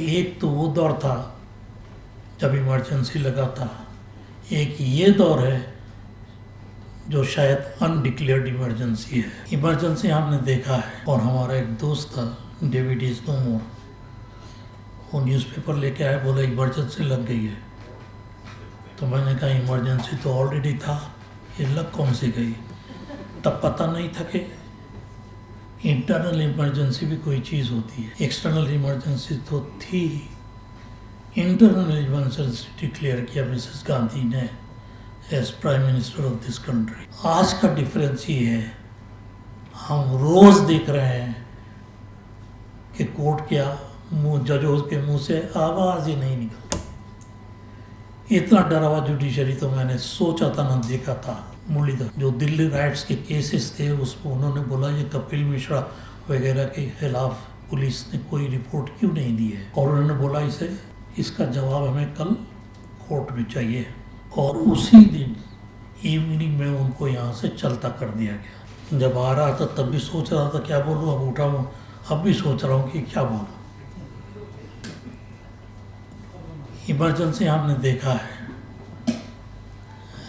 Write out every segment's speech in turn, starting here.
एक तो वो दौर था जब इमरजेंसी लगा था, एक ये दौर है जो शायद अनडिक्लेयर्ड इमरजेंसी है। इमरजेंसी हमने देखा है, और हमारा एक दोस्त था डेविड इज नो मोर, वो न्यूज़पेपर लेके आया, बोला इमरजेंसी लग गई है। तो मैंने कहा इमरजेंसी तो ऑलरेडी था, ये लग कौन सी गई। तब पता नहीं था कि इंटरनल इमरजेंसी भी कोई चीज़ होती है। एक्सटर्नल इमरजेंसी तो थी, इंटरनल इमरजेंसी डिक्लेयर किया मिसेस गांधी ने as prime minister of this country. आज का डिफरेंस ये है, हम रोज देख रहे हैं कि कोर्ट क्या मुंह जजों के मुंह से आवाज ही नहीं निकलती। इतना डरा हुआ जुडिशरी तो मैंने सोचा था ना देखा था। मुरलीधर जो दिल्ली राइट्स के केसेस थे, उसमें उन्होंने बोला ये कपिल मिश्रा वगैरह के खिलाफ पुलिस ने कोई रिपोर्ट क्यों नहीं दी है, और उन्होंने बोला इसका जवाब हमें कल कोर्ट में चाहिए। और उसी दिन इवनिंग में उनको यहाँ से चलता कर दिया गया। जब आ रहा था तब भी सोच रहा था क्या बोलूँ, अब उठा हूँ अब भी सोच रहा हूँ कि क्या बोलूँ। इमरजेंसी हमने देखा है।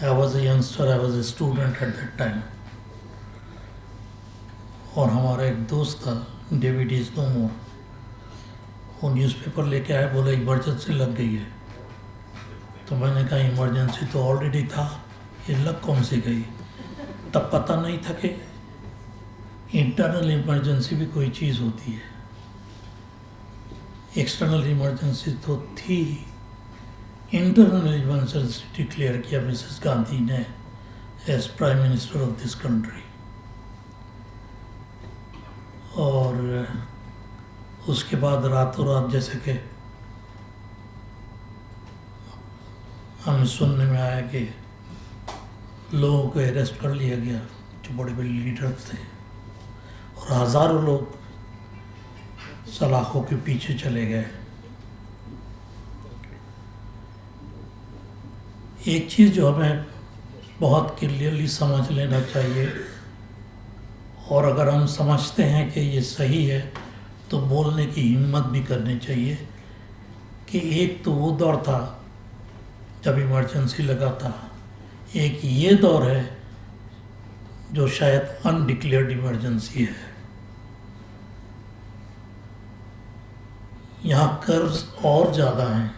I was a youngster, I was a student at that time. और हमारा एक दोस्त था डेविड इज नो मोर, वो न्यूज़पेपर लेके आया, बोला इमरजेंसी लग गई है। तो मैंने कहा इमरजेंसी तो ऑलरेडी था, ये लग कौन सी गई। तब पता नहीं था कि इंटरनल इमरजेंसी भी कोई चीज़ होती है। एक्सटर्नल इमरजेंसी तो थी, इंटरनल इमरजेंसी डिक्लेयर किया मिसेस गांधी ने as prime minister of this country. और उसके बाद रातों रात जैसे कि हमें सुनने में आया कि लोगों को अरेस्ट कर लिया गया जो बड़े बड़े लीडर थे, और हज़ारों लोग सलाखों के पीछे चले गए। एक चीज़ जो हमें बहुत क्लियरली समझ लेना चाहिए, और अगर हम समझते हैं कि ये सही है तो बोलने की हिम्मत भी करनी चाहिए कि एक तो वो दौर था जब इमरजेंसी लगा था, एक ये दौर है जो शायद अनडिक्लेयर्ड इमरजेंसी है। यहाँ कर्व्स और ज़्यादा हैं।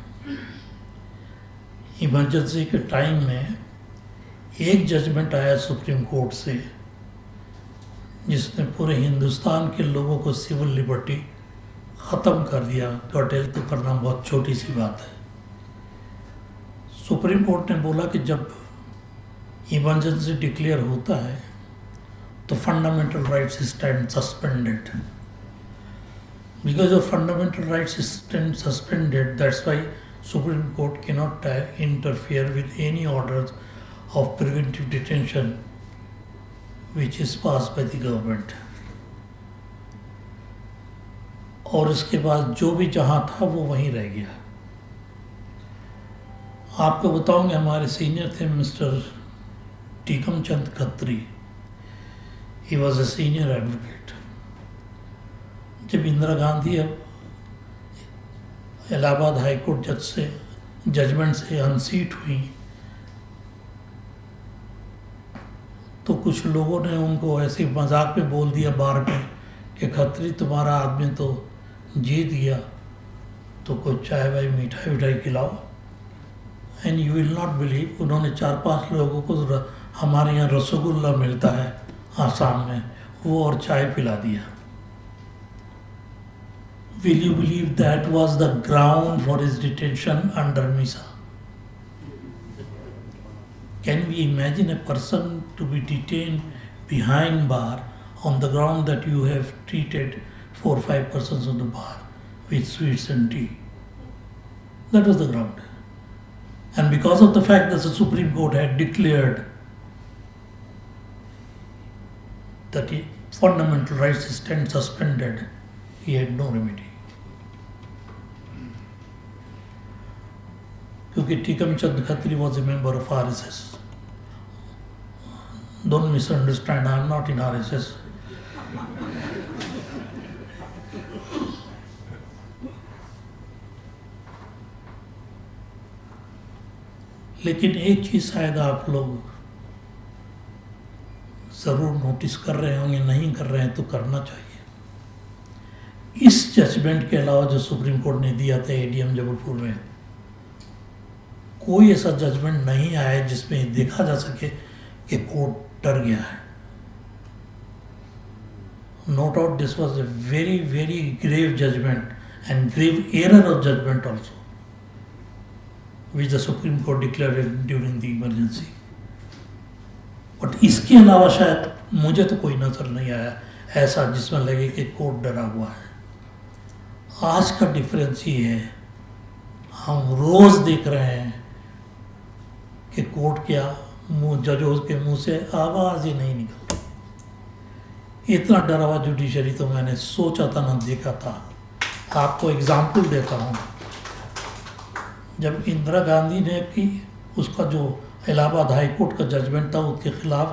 इमरजेंसी के टाइम में एक जजमेंट आया सुप्रीम कोर्ट से जिसने पूरे हिंदुस्तान के लोगों को सिविल लिबर्टी ख़त्म कर दिया। कर्टेल तो करना बहुत छोटी सी बात है। सुप्रीम कोर्ट ने बोला कि जब इमरजेंसी डिक्लेयर होता है तो fundamental rights stand suspended. Because of fundamental rights stand suspended, that's why Supreme Court cannot interfere with any orders of preventive detention which is passed by the government. और इसके बाद जो भी जहाँ था वो वहीं रह गया। आपको बताऊंगे हमारे सीनियर थे mister Tikam Chand Khatri. He was a senior advocate. जब इंदिरा गांधी अब इलाहाबाद हाई कोर्ट जज से जजमेंट से अनसीट हुई तो कुछ लोगों ने उनको ऐसे मजाक में बोल दिया बार में कि खत्री तुम्हारा आदमी तो जीत गया, तो कुछ चाय वाय मिठाई विठाई खिलाओ। And you will not believe, उन्होंने 4-5 लोगों को हमारे यहाँ रसगुल्ला मिलता है आसाम में, वो और चाय पिला दिया। Will you believe that was the ground for his detention under MISA? Can we imagine a person to be detained behind bar on the ground that you have treated 4 or 5 persons on the bar with sweets and tea? That was the ground. And because of the fact that the Supreme Court had declared that fundamental rights stand suspended, he had no remedy. क्योंकि Tikam Chand Khatri was a member of RSS. Don't misunderstand, I am not in RSS. लेकिन एक चीज़ शायद आप लोग ज़रूर notice कर रहे होंगे, नहीं कर रहे हैं तो करना चाहिए। इस जजमेंट के अलावा जो सुप्रीम कोर्ट ने दिया था एडीएम जबलपुर में, कोई ऐसा जजमेंट नहीं आया जिसमें देखा जा सके कि कोर्ट डर गया है। No doubt this was a very, very grave judgment and grave error of judgment also, which the Supreme Court declared during the emergency. But इसके अलावा शायद मुझे तो कोई नजर नहीं आया ऐसा जिसमें लगे कि कोर्ट डरा हुआ है। आज का डिफरेंस ये है, हम रोज देख रहे हैं कि कोर्ट क्या मुंह जजों के मुंह से आवाज ही नहीं निकलती। इतना डरा हुआ जुडिशरी तो मैंने सोचा था ना देखा था। आपको एग्जाम्पल देता हूँ, जब इंदिरा गांधी ने की उसका जो इलाहाबाद हाई कोर्ट का जजमेंट था उसके खिलाफ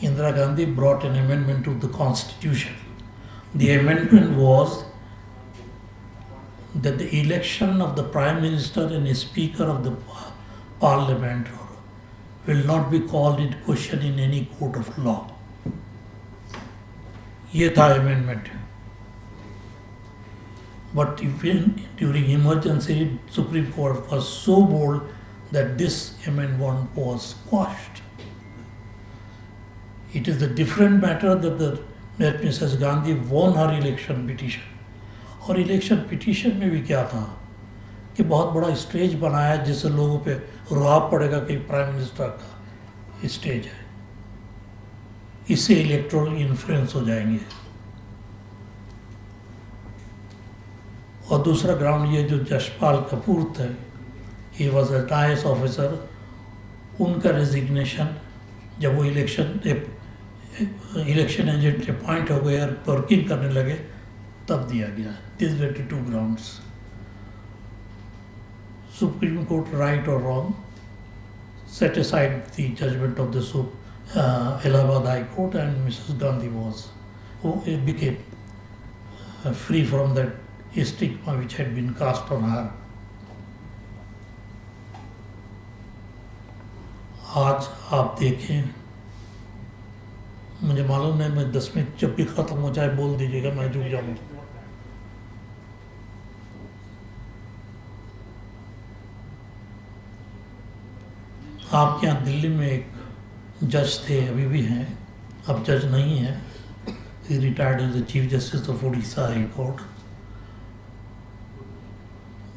Indira Gandhi brought an amendment to the constitution. The amendment was that the election of the Prime Minister and Speaker of the Parliament will not be called into question in any court of law. ये था amendment. But even during emergency, Supreme Court was so bold that this amendment was quashed. It is a different matter that Mrs. Gandhi won her election petition. और election petition में भी क्या था कि बहुत बड़ा स्टेज बनाया जिससे लोगों पे रुआब पड़ेगा कि प्राइम मिनिस्टर का स्टेज है, इससे इलेक्टोरल इन्फ्लुएंस हो जाएंगे। और दूसरा ग्राउंड ये जो जशपाल कपूर थे, he was a IAS officer, उनका रेजिग्नेशन जब वो इलेक्शन एजेंट अपॉइंट हो गए और वर्किंग करने लगे तब दिया गया। These were the two grounds. Supreme Court, right or wrong, set aside the judgment of the Allahabad High Court, and Mrs. Gandhi became free from that stigma which had been cast on her. आज आप देखें, मुझे मालूम नहीं, मैं 10 minute जब भी खत्म हो जाए बोल दीजिएगा, मैं जुड़ जाऊँ। आपके यहाँ दिल्ली में एक जज थे, अभी भी हैं, अब जज नहीं है, he retired as the chief justice of Orissa high court,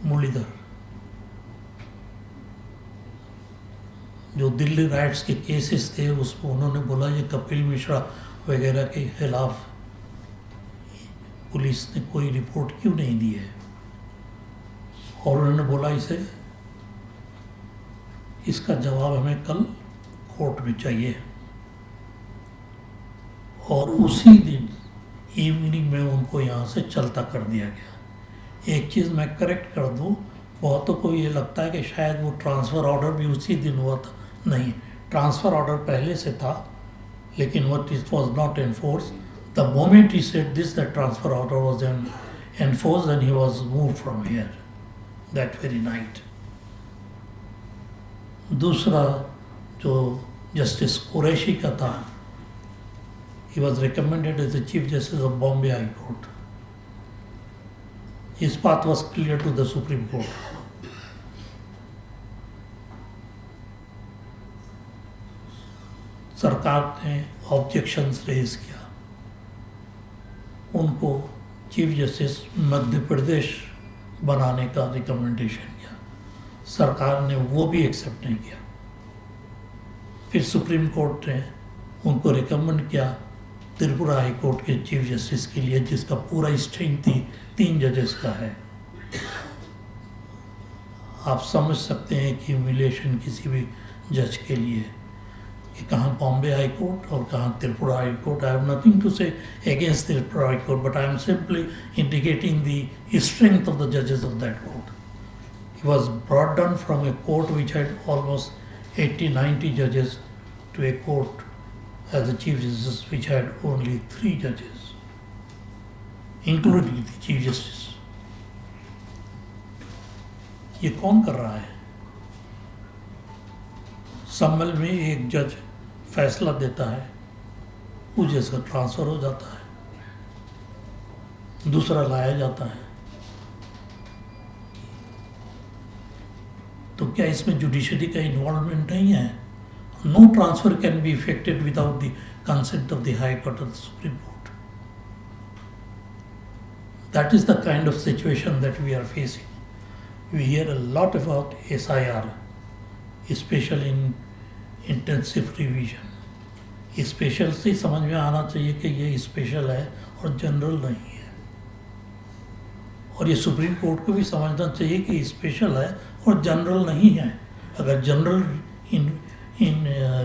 Muralidhar, जो दिल्ली राइट्स के केसेस थे उसमें उन्होंने बोला ये कपिल मिश्रा वगैरह के खिलाफ पुलिस ने कोई रिपोर्ट क्यों नहीं दी है, और उन्होंने बोला इसका जवाब हमें कल कोर्ट में चाहिए। और उसी दिन इवनिंग में उनको यहाँ से चलता कर दिया गया। एक चीज़ मैं करेक्ट कर दूँ, बहुतों को ये लगता है कि शायद वो ट्रांसफ़र ऑर्डर भी उसी दिन हुआ था। नहीं, ट्रांसफ़र ऑर्डर पहले से था, लेकिन what it was not enforced. The moment he said this, the transfer order was enforced and he was moved from here that very night. दूसरा जो जस्टिस कुरैशी का था, he was recommended as the Chief Justice of Bombay High Court. His path was clear to the Supreme Court. सरकार ने objections raise किया, उनको chief justice Madhya Pradesh बनाने का रिकमेंडेशन किया, सरकार ने वो भी एक्सेप्ट नहीं किया। फिर सुप्रीम कोर्ट ने उनको रिकमेंड किया त्रिपुरा हाई कोर्ट के चीफ जस्टिस के लिए, जिसका पूरा स्ट्रेंथ 3 जजेस का है। आप समझ सकते हैं कि ह्यूमिलिएशन किसी भी जज के लिए कि कहाँ बॉम्बे हाई कोर्ट और कहाँ Tripura high court. I have nothing to say against Tripura high court, but I am simply indicating the strength of the जजेस of that court. He was brought down from a court which had almost 80-90 judges to a court as a chief justice which had only 3 judges, including the chief justice. ये कौन कर रहा है? सम्मेलन में एक जज फैसला देता है, उस जज का ट्रांसफ़र हो जाता है, दूसरा लाया जाता है। तो क्या इसमें जुडिशरी का इन्वॉल्वमेंट नहीं है? No transfer can be effected without the consent of the high court और the supreme court. That is the kind of situation that we are facing. We hear a lot about SIR, especially in intensive revision. Special से समझ में आना चाहिए कि ये special है और जनरल नहीं है, और ये सुप्रीम कोर्ट को भी समझना चाहिए कि स्पेशल है और जनरल नहीं है. अगर जनरल इन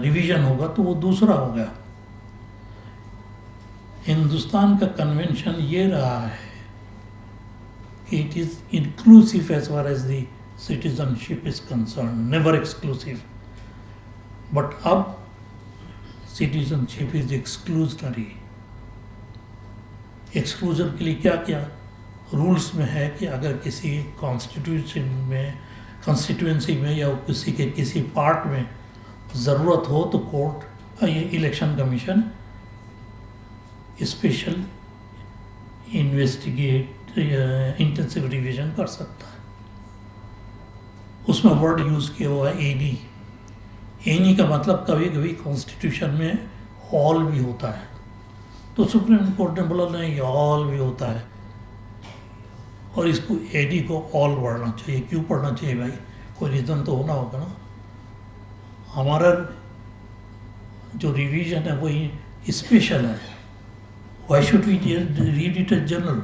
रिवीजन होगा तो वो दूसरा होगा. हिंदुस्तान का कन्वेंशन ये रहा है कि it is inclusive as far as the citizenship is concern, never exclusive. But अब सिटीजनशिप इज एक्सक्लूजनरी. एक्सक्लूजन के लिए क्या क्या रूल्स में है कि अगर किसी कॉन्स्टिट्यूएंसी में या किसी के किसी पार्ट में ज़रूरत हो तो कोर्ट, ये election commission special investigate intensive revision कर सकता है. उसमें वर्ड यूज़ किया हुआ है एनी. एनी का मतलब कभी कभी कॉन्स्टिट्यूशन में ऑल भी होता है, तो सुप्रीम कोर्ट ने बोला नहीं ऑल भी होता है, और इसको एडी को ऑल पढ़ना चाहिए. क्यों पढ़ना चाहिए भाई? कोई रीज़न तो होना होगा ना. हमारा जो रिवीजन है वही स्पेशल है. Why should we read it as general?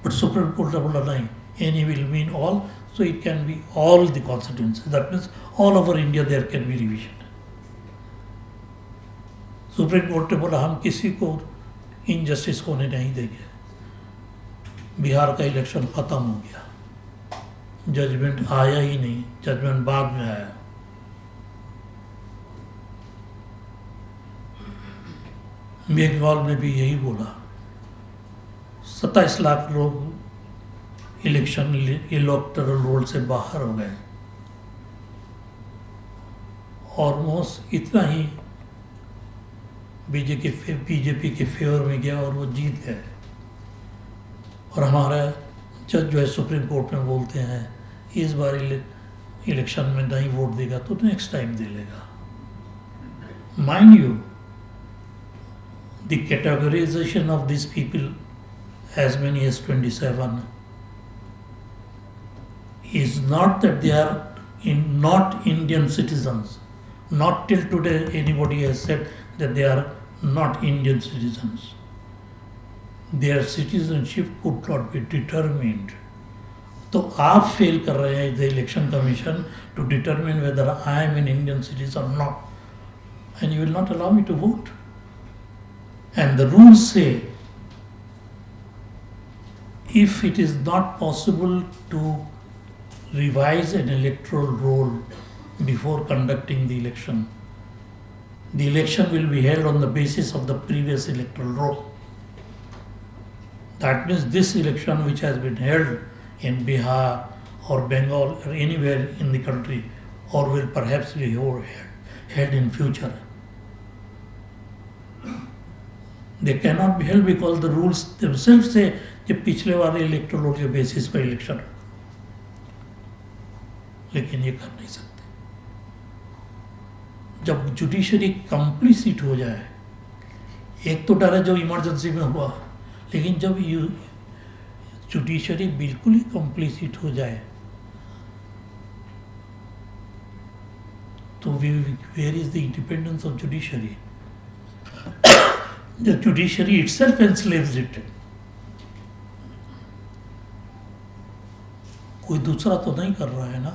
But supreme court ने बोला नहीं, any will mean all, so it can be all the constituencies. That means all over India there can be revision. Supreme court ने बोला हम किसी को injustice होने नहीं देंगे. बिहार का इलेक्शन ख़त्म हो गया, जजमेंट आया ही नहीं, जजमेंट बाद में आया. बंगाल ने भी यही बोला. 27 लाख लोग इलेक्शन इलेक्टोरल रोल से बाहर हो गए. ऑलमोस्ट इतना ही बीजेपी के फेवर में गया और वो जीत गए. और हमारा जज जो है सुप्रीम कोर्ट में बोलते हैं इस बार इलेक्शन में नहीं वोट देगा तो नेक्स्ट टाइम दे लेगा. Mind you, the categorization of this people as many as 27 is not that they are not Indian citizens. Not till today anybody has said that they are not Indian citizens. Their citizenship could not be determined. तो आप fail कर रहे हैं the election commission to determine whether I am an Indian citizen or not, and you will not allow me to vote. And the rules say if it is not possible to revise an electoral roll before conducting the election will be held on the basis of the previous electoral roll. That means this election which has been held in Bihar or Bengal or anywhere in the country, or will perhaps be held in future, they cannot be held because the rules themselves say कि पिछले वाले electoral roll के basis पर election हो. लेकिन ये कर नहीं सकते. जब जुडिशरी कंप्लीसिट हो जाए, एक तो डर है जो इमरजेंसी में हुआ, लेकिन जब जुडिशरी बिल्कुल ही कंप्लीसिट हो जाए तो where is the independence of judiciary? The judiciary itself enslaves it. कोई दूसरा तो नहीं कर रहा है ना.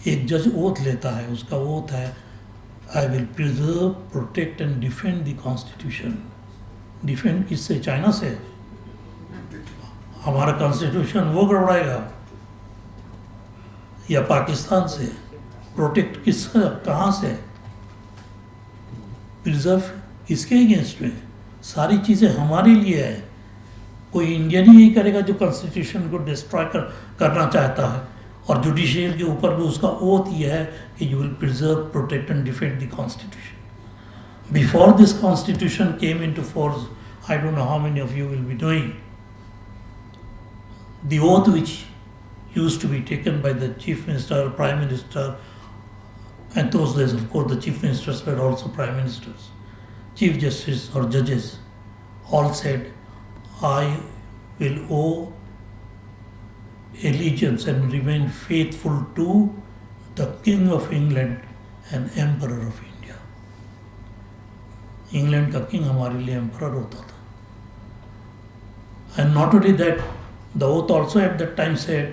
एक जज ओथ लेता है, उसका ओथ है I will preserve, protect and defend the constitution. Defend किससे? चाइना से? हमारा कॉन्स्टिट्यूशन वो गड़बड़ाएगा? या पाकिस्तान से? प्रोटेक्ट किसका, कहाँ से? प्रिजर्व किसके अगेंस्ट में? सारी चीज़ें हमारे लिए है. कोई इंडियन ही नहीं करेगा जो कॉन्स्टिट्यूशन को डिस्ट्रॉय करना चाहता है. और जुडिशियल के ऊपर भी उसका ओथ यह है कि you will preserve, protect and defend the constitution. Before this constitution came into force, I don't know how many of you will be doing the oath which used to be taken by the chief minister, prime minister, and those days, of course, the chief ministers were also prime ministers, chief justice or judges, all said, I will owe allegiance and remain faithful to the King of England and Emperor of India. England का king हमारे लिए emperor होता था. And not only that, the oath also at that time said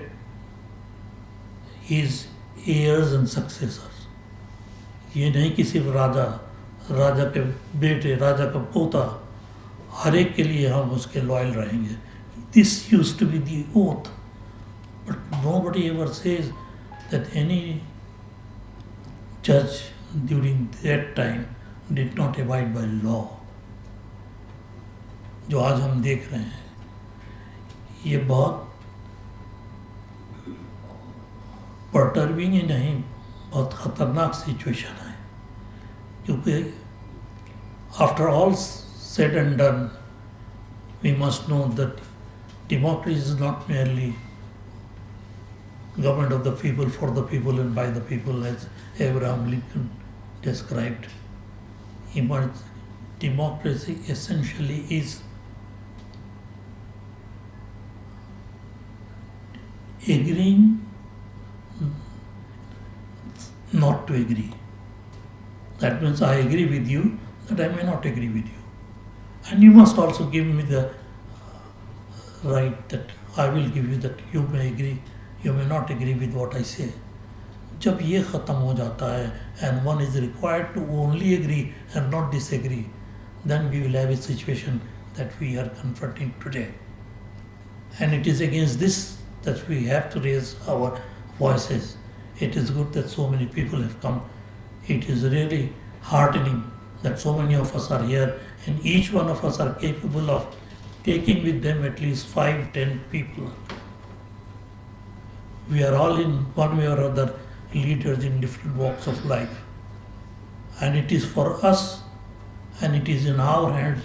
his heirs and successors. ये नहीं कि सिर्फ राजा, राजा के बेटे, राजा का पोता, हर एक के लिए हम उसके लॉयल रहेंगे. This used to be the oath, but nobody ever says that any judge during that time did not abide by law. जो आज हम देख रहे हैं, ये बहुत परटर्बिंग ही नहीं, बहुत ख़तरनाक सिचुएशन है. क्योंकि after all said and done, we must know that democracy is not merely government of the people, for the people and by the people, as Abraham Lincoln described. Democracy essentially is agreeing not to agree. That means I agree with you, that I may not agree with you. And you must also give me the right that I will give you that you may agree, you may not agree with what I say. जब ये ख़त्म हो जाता है and one is required to only agree and not disagree, then we will have a situation that we are confronting today. And it is against this that we have to raise our voices. It is good that so many people have come. It is really heartening that so many of us are here and each one of us are capable of taking with them at least 5-10 people. We are all in one way or other leaders in different walks of life. And it is for us and it is in our hands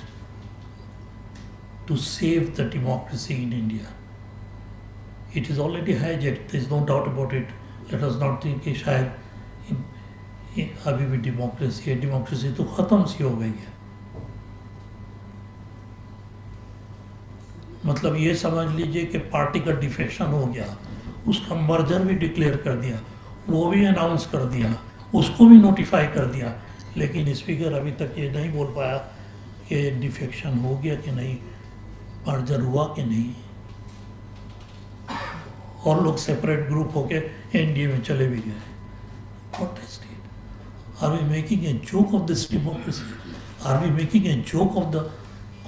to save the democracy in India. It is already hijacked, there is no doubt about it. Let us not think कि शायद अभी भी democracy है. Democracy तो ख़त्म सी हो गई है. मतलब ये समझ लीजिए कि पार्टी का डिफेक्शन हो गया, उसका मर्जर भी डिक्लेयर कर दिया, वो भी अनाउंस कर दिया, उसको भी नोटिफाई कर दिया, लेकिन स्पीकर अभी तक ये नहीं बोल पाया कि डिफेक्शन हो गया कि नहीं, मर्जर हुआ कि नहीं. और लोग सेपरेट ग्रुप होके एनडीए में चले भी गए. What a state. Are we making a joke of this democracy? Are we making a joke of the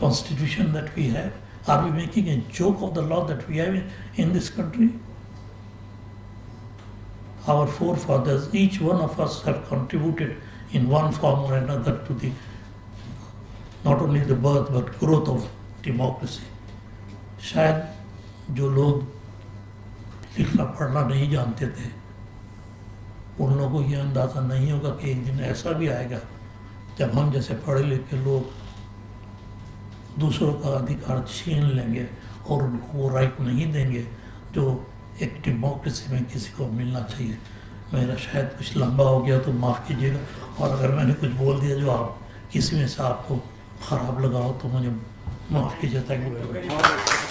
constitution that we have? Are we making a joke of the law that we have in this country? Our forefathers, each one of us have contributed in one form or another to the not only the birth but growth of democracy. शायद जो लोग लिखना पढ़ना नहीं जानते थे, उन लोगों को ये अंदाज़ा नहीं होगा कि एक दिन ऐसा भी आएगा जब हम जैसे पढ़े लिखे लोग दूसरों का अधिकार छीन लेंगे और उनको वो राइट नहीं देंगे जो एक डेमोक्रेसी में किसी को मिलना चाहिए. मेरा शायद कुछ लंबा हो गया तो माफ़ कीजिएगा, और अगर मैंने कुछ बोल दिया जो आप किसी में से आपको ख़राब लगा हो तो मुझे माफ़ कीजिए. Thank you.